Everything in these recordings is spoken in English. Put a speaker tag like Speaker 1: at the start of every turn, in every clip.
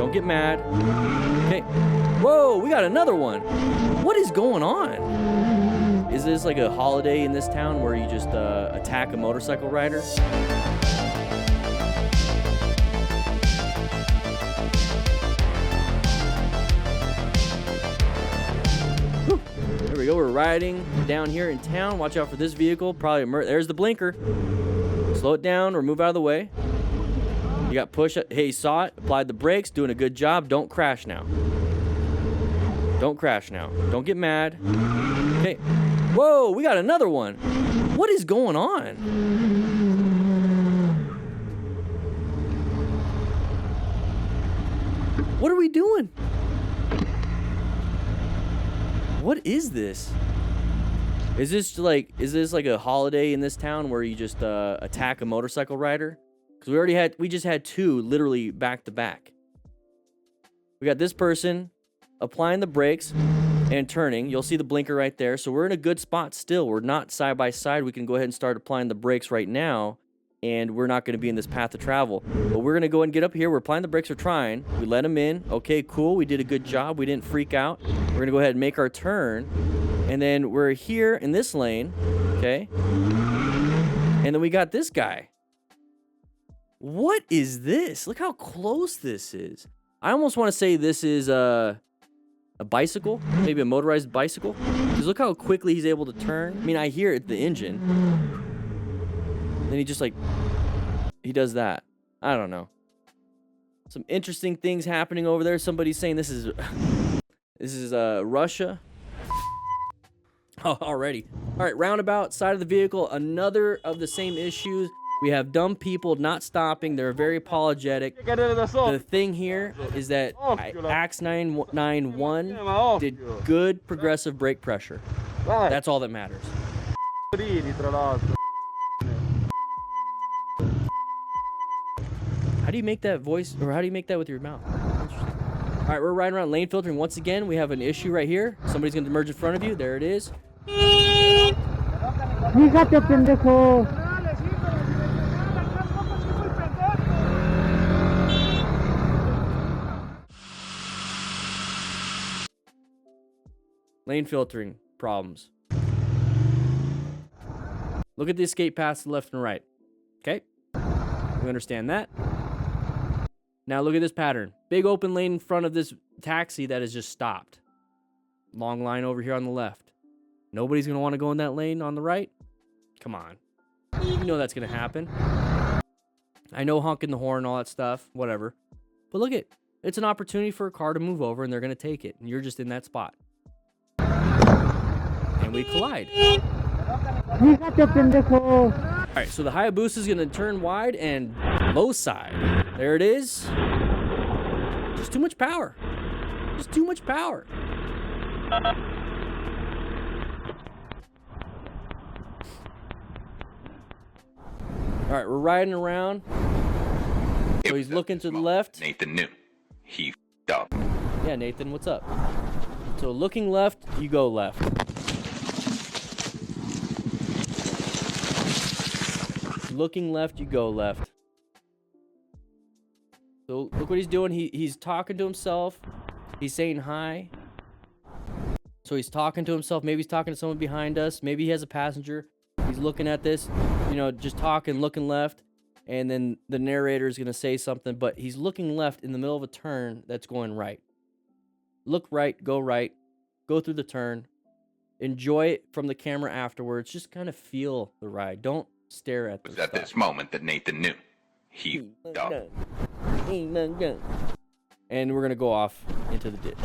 Speaker 1: Don't get mad. Okay. Whoa, we got another one. What is going on? Is this like a holiday in this town where you just attack a motorcycle rider? Whew. There we go. We're riding down here in town. Watch out for this vehicle. Probably there's the blinker. Slow it down or move out of the way. You got push. Hey, saw it. Applied the brakes. Doing a good job. Don't crash now. Don't crash now. Don't get mad. Okay. Whoa, we got another one. What is going on? What are we doing? What is this? Is this like a holiday in this town where you just attack a motorcycle rider? Because we just had two literally back to back. We got this person applying the brakes and turning. You'll see the blinker right there. So we're in a good spot still. We're not side by side. We can go ahead and start applying the brakes right now, and we're not going to be in this path of travel. But we're going to go and get up here. We're applying the brakes. We're trying. We let him in. Okay, cool. We did a good job. We didn't freak out. We're going to go ahead and make our turn. And then we're here in this lane. Okay. And then we got this guy. What is this? Look how close this is. I almost want to say this is a bicycle, maybe a motorized bicycle. Because look how quickly he's able to turn. I mean, I hear it, the engine. Then he just he does that. I don't know. Some interesting things happening over there. Somebody's saying this is Russia. Oh, already. All right, roundabout side of the vehicle. Another of the same issues. We have dumb people not stopping. They're very apologetic. The thing here is that Axe 991 did good progressive brake pressure. That's all that matters. How do you make that voice, or how do you make that with your mouth? All right, we're riding around lane filtering. Once again, we have an issue right here. Somebody's going to merge in front of you. There it is. Lane filtering problems. Look at the escape paths to the left and right. Okay? We understand that. Now look at this pattern. Big open lane in front of this taxi that has just stopped. Long line over here on the left. Nobody's going to want to go in that lane on the right? Come on. You know that's going to happen. I know honking the horn, all that stuff, whatever. But look at, it's an opportunity for a car to move over and they're going to take it. And you're just in that spot. And we collide. Alright, so the Hayabusa is going to turn wide and low side. There it is. Just too much power. Just too much power. Alright, we're riding around. So he's looking to the left.
Speaker 2: Nathan knew. He f***ed up.
Speaker 1: Yeah, Nathan, what's up? So looking left, you go left. Looking left, you go left. So look what he's doing. He's talking to himself. He's saying hi. So he's talking to himself. Maybe he's talking to someone behind us. Maybe he has a passenger. He's looking at this, you know, just talking, looking left. And then the narrator is going to say something, but he's looking left in the middle of a turn that's going right. Look right, go through the turn. Enjoy it from the camera afterwards. Just kind of feel the ride. Don't stare at the
Speaker 2: It was at this moment that Nathan knew. He f***ed up.
Speaker 1: And we're going to go off into the ditch.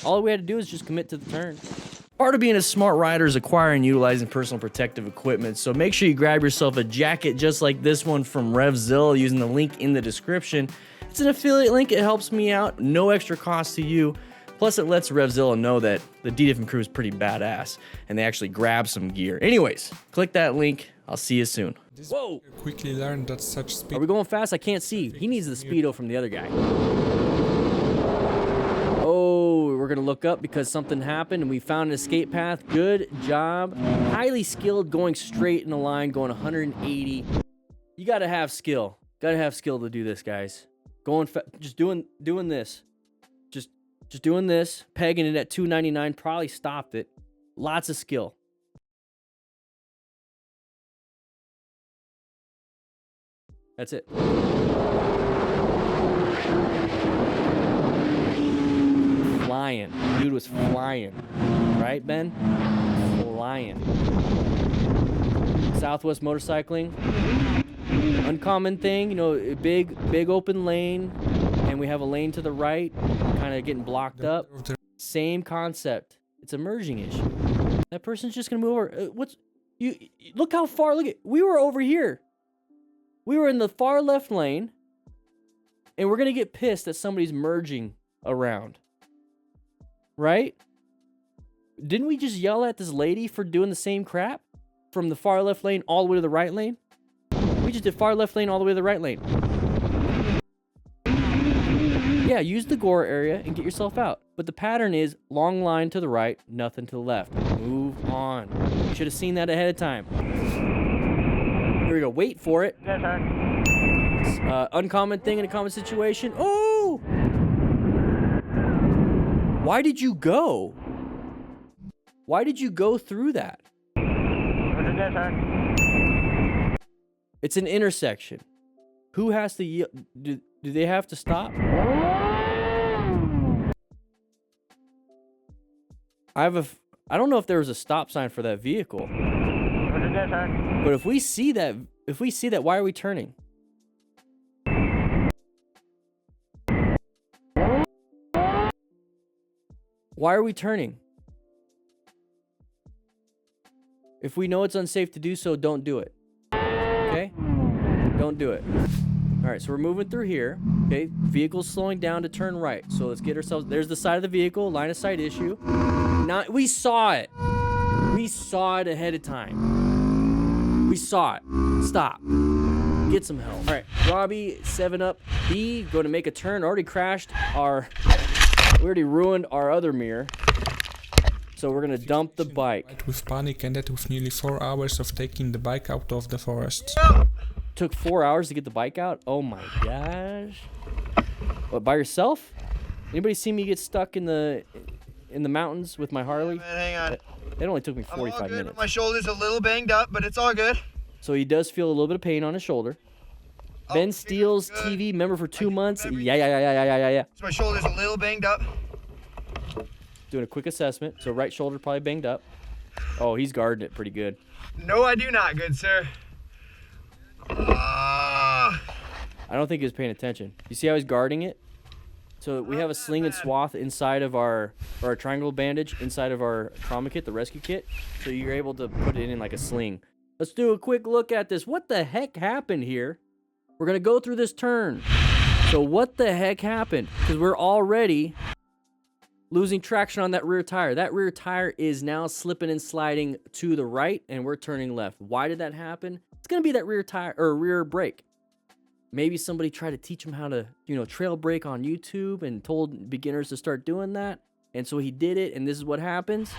Speaker 1: All we had to do is just commit to the turn. Part of being a smart rider is acquiring and utilizing personal protective equipment, so make sure you grab yourself a jacket just like this one from REVZILLA using the link in the description. It's an affiliate link. It helps me out. No extra cost to you. Plus, it lets REVZILLA know that the DanDanTheFireman crew is pretty badass, and they actually grab some gear. Anyways, click that link. I'll see you soon. Whoa!
Speaker 3: Quickly learned that such speed.
Speaker 1: Are we going fast? I can't see. He needs the speedo from the other guy. Oh, we're going to look up because something happened, and we found an escape path. Good job. Highly skilled, going straight in a line, going 180. You got to have skill. Got to have skill to do this, guys. just doing this. Just doing this, pegging it at 299, probably stopped it. Lots of skill. That's it. Flying. Dude was flying. Right, Ben? Flying. Southwest motorcycling. Uncommon thing, you know, a big open lane, and we have a lane to the right, kind of getting blocked up. Same concept. It's a merging issue. That person's just gonna move over. Look how far, we were over here. We were in the far left lane, and we're gonna get pissed that somebody's merging around. Right? Didn't we just yell at this lady for doing the same crap? From the far left lane all the way to the right lane? We just did far left lane all the way to the right lane. Yeah, use the gore area and get yourself out. But the pattern is long line to the right, nothing to the left. Move on. You should have seen that ahead of time. Here we go. Wait for it. Uncommon thing in a common situation. Oh! Why did you go? Why did you go through that? It's an intersection. Who has to do they have to stop? I don't know if there was a stop sign for that vehicle. But if we see that, why are we turning? Why are we turning? If we know it's unsafe to do so, don't do it. Okay? Don't do it. All right, so we're moving through here. Okay, vehicle's slowing down to turn right. So let's get ourselves, there's the side of the vehicle, line of sight issue. We saw it. We saw it ahead of time. We saw it. Stop. Get some help. All right, Robbie, 7-Up B, going to make a turn. Already crashed we already ruined our other mirror. So we're going to dump the bike.
Speaker 3: With panic ended with nearly 4 hours of taking the bike out of the forest.
Speaker 1: Took 4 hours to get the bike out? Oh my gosh. What, by yourself? Anybody see me get stuck in the mountains with my Harley?
Speaker 4: Man, hang on.
Speaker 1: It only took me 45
Speaker 4: I'm all good,
Speaker 1: minutes.
Speaker 4: but my shoulder's a little banged up, but it's all good.
Speaker 1: So he does feel a little bit of pain on his shoulder. Ben Steele's TV member for 2 months. Yeah.
Speaker 4: So my shoulder's a little banged up.
Speaker 1: Doing a quick assessment. So right shoulder probably banged up. Oh, he's guarding it pretty good.
Speaker 4: No, I do not, good sir.
Speaker 1: I don't think he was paying attention. You see how he's guarding it? So we have a sling and swath inside of our triangle bandage inside of our trauma kit, the rescue kit. So you're able to put it in like a sling. Let's do a quick look at this. What the heck happened here? We're going to go through this turn. So what the heck happened? Because we're already losing traction on that rear tire. That rear tire is now slipping and sliding to the right, and we're turning left. Why did that happen? It's going to be that rear tire or rear brake. Maybe somebody tried to teach him how to, trail brake on YouTube and told beginners to start doing that. And so he did it, and this is what happens.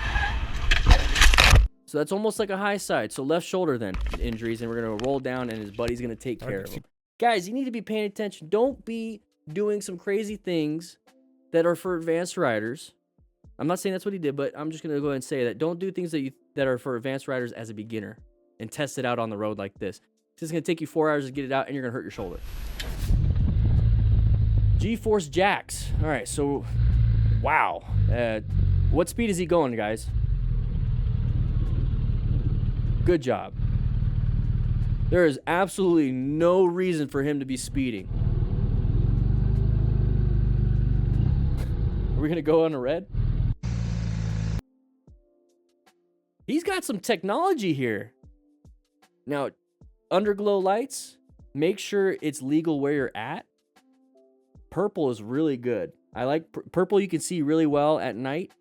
Speaker 1: So that's almost like a high side. So left shoulder then, injuries, and we're going to roll down, and his buddy's going to take care of him. Guys, you need to be paying attention. Don't be doing some crazy things that are for advanced riders. I'm not saying that's what he did, but I'm just going to go ahead and say that. Don't do things that are for advanced riders as a beginner and test it out on the road like this. It's going to take you 4 hours to get it out, and you're going to hurt your shoulder. G-Force Jacks. All right, so, wow. What speed is he going, guys? Good job. There is absolutely no reason for him to be speeding. Are we going to go on a red? He's got some technology here. Now, underglow lights, make sure it's legal where you're at. Purple is really good. I like purple. You can see really well at night.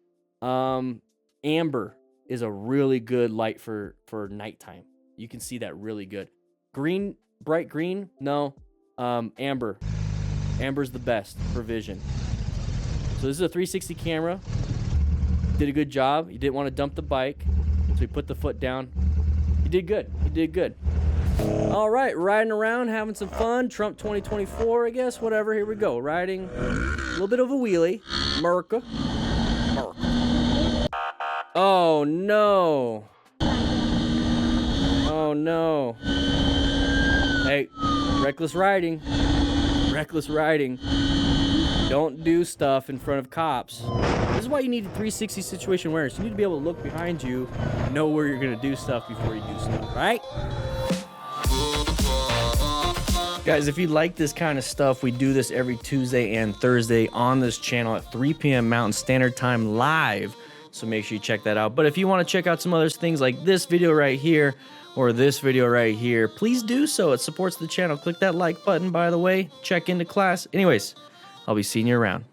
Speaker 1: Amber is a really good light for nighttime. You can see that really good. Green, bright green, no. Amber. Amber's the best for vision. So this is a 360 camera. Did a good job. You didn't want to dump the bike, so he put the foot down. You did good. You did good. All right, riding around, having some fun. Trump 2024, I guess. Whatever. Here we go. Riding a little bit of a wheelie. Murica. Oh no. Oh no. Hey, reckless riding. Reckless riding. Don't do stuff in front of cops. This is why you need 360 situation awareness. You need to be able to look behind you and know where you're gonna do stuff before you do stuff, right? Guys, if you like this kind of stuff, we do this every Tuesday and Thursday on this channel at 3 p.m. Mountain Standard Time live. So make sure you check that out. But if you want to check out some other things like this video right here or this video right here, please do so. It supports the channel. Click that like button, by the way. Check into class. Anyways, I'll be seeing you around.